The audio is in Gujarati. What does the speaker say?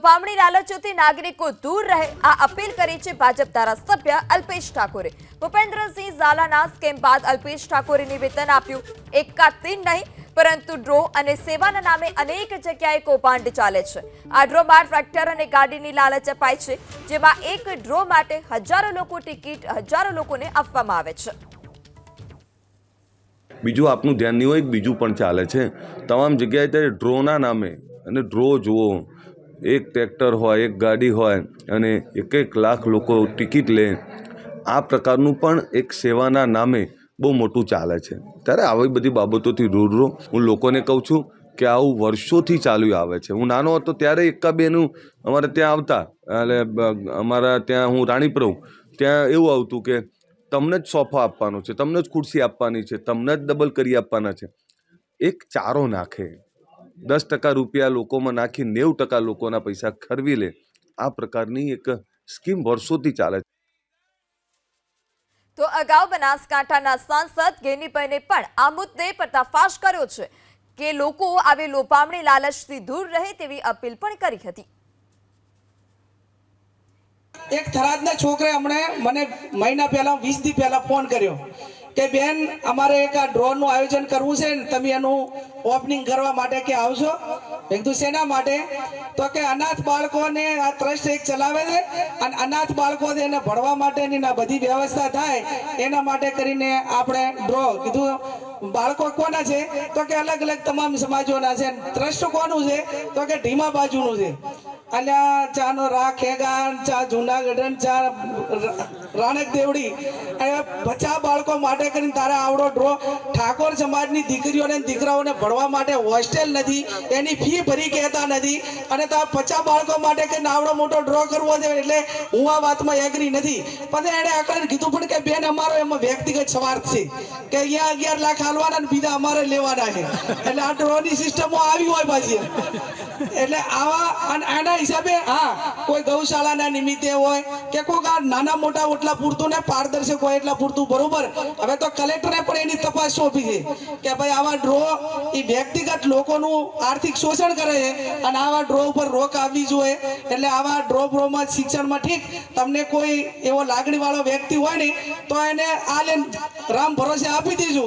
લોપામણી લાલચોથી નાગરિકો દૂર રહે આ અપીલ કરી છે ભાજપ ધારાસભ્ય અલ્પેશ ઠાકોરે। ભૂપેન્દ્રસિંહ ઝાલાના સ્કેમ બાદ અલ્પેશ ઠાકોરે નિવેદન આપ્યું। એકાતીન નહીં પરંતુ ડ્રો અને સેવાના નામે અનેક જગ્યાએ કૌભાંડ ચાલે છે। આ ડ્રોમાં ટ્રેક્ટર અને ગાડીની લાલચ અપાય છે, જેમાં એક ડ્રો માટે હજારો લોકો ટિકિટ હજારો લોકોને આપવામાં આવે છે। બીજું આપનું ધ્યાન નહીં હોય, બીજું પણ ચાલે છે તમામ જગ્યાએ ત્યારે ડ્રોના નામે। અને ડ્રો જુઓ, એક ટ્રેક્ટર હોય, એક ગાડી હોય અને એક લાખ લોકો ટિકિટ લે, આ પ્રકારનું પણ એક સેવાના નામે બહુ મોટું ચાલે છે। ત્યારે આવી બધી બાબતોથી દૂર રહો। હું લોકોને કહું છું કે આવું વર્ષોથી ચાલ્યું આવે છે। હું નાનો હતો ત્યારે એકાબેનું અમારે ત્યાં આવતા, એટલે અમારા ત્યાં હું રાણીપ રહું, ત્યાં એવું આવતું કે તમને જ સોફા આપવાનો છે, તમને જ ખુરશી આપવાની છે, તમને જ ડબલ કરી આપવાના છે। એક ચારો નાખે, 10% રૂપિયા લોકોમાં નાખી 90% લોકોના પૈસા ખરવી લે, આ પ્રકારની એક સ્કીમ વર્ષોથી ચાલે છે। તો અગાઉ બનાસકાંઠાના સાંસદ ગેનીભાઈને પણ આ મુદ્દે પર્દાફાશ કર્યો છે કે લોકો આવી લોપામણી લાલચથી દૂર રહે તેવી અપીલ પણ કરી હતી। એક થરાદના છોકરે હમણે મને મહિના પહેલા 20 દી પહેલા ફોન કર્યો કે બેન અમારે એક આ ડ્રોનનું આયોજન કરવું છે ને તમે એનું ઓપનિંગ કરવા માટે કે આવશો। મેં કીધું શેના માટે? તો કે અનાથ બાળકોને આ ટ્રસ્ટ એક ચલાવે છે અને અનાથ બાળકો એને ભણવા માટેની ના બધી વ્યવસ્થા થાય એના માટે કરીને આપણે ડ્રો કીધું। બાળકો કોના છે? તો કે અલગ અલગ તમામ સમાજોના છે। ટ્રસ્ટ કોનું છે? તો કે ઢીમા બાજુનું છે। અલ્યા ચાનો રાખેગાન, ચા જૂનાગઢ, ચા રાણક દેવડી, 50 બાળકો માટે કરીને તારા આવડો ડ્રો। ઠાકોર સમાજની દીકરીઓને દીકરાઓને ભણવા માટે હોસ્ટેલ નથી, એની ફી ભરી કહેતા નથી, અને તારા 50 બાળકો માટે કરીને આવડો મોટો ડ્રો કરવો છે। એટલે હું આ વાતમાં એગ્રી નથી, પણ એને આકડે કીધું પણ કે બેન અમારો એમાં વ્યક્તિગત સ્વાર્થ છે કે અહીંયા 11 લાખ હાલવાના ને બીજા અમારે લેવાના છે, એટલે આ ડ્રોની સિસ્ટમો આવી હોય પાછી। એટલે આવા આના હિસાબે હા, કોઈ ગૌશાળાના નિમિત્તે હોય કે કોઈ આ નાના મોટા ઓટલા પૂરતું ને પારદર્શક હોય એટલા પૂરતું બરોબર। હવે તો કલેક્ટરે પણ એની તપાસ સોંપી છે કે ભાઈ આવા ડ્રો એ વ્યક્તિગત લોકોનું આર્થિક શોષણ કરે છે અને આવા ડ્રો ઉપર રોક આવવી જોઈએ। એટલે આવા ડ્રોમાં શિક્ષણમાં ઠીક તમને કોઈ એવો લાગણી વાળો વ્યક્તિ હોય ને તો એને આ રામ ભરોસે આપી દેજો।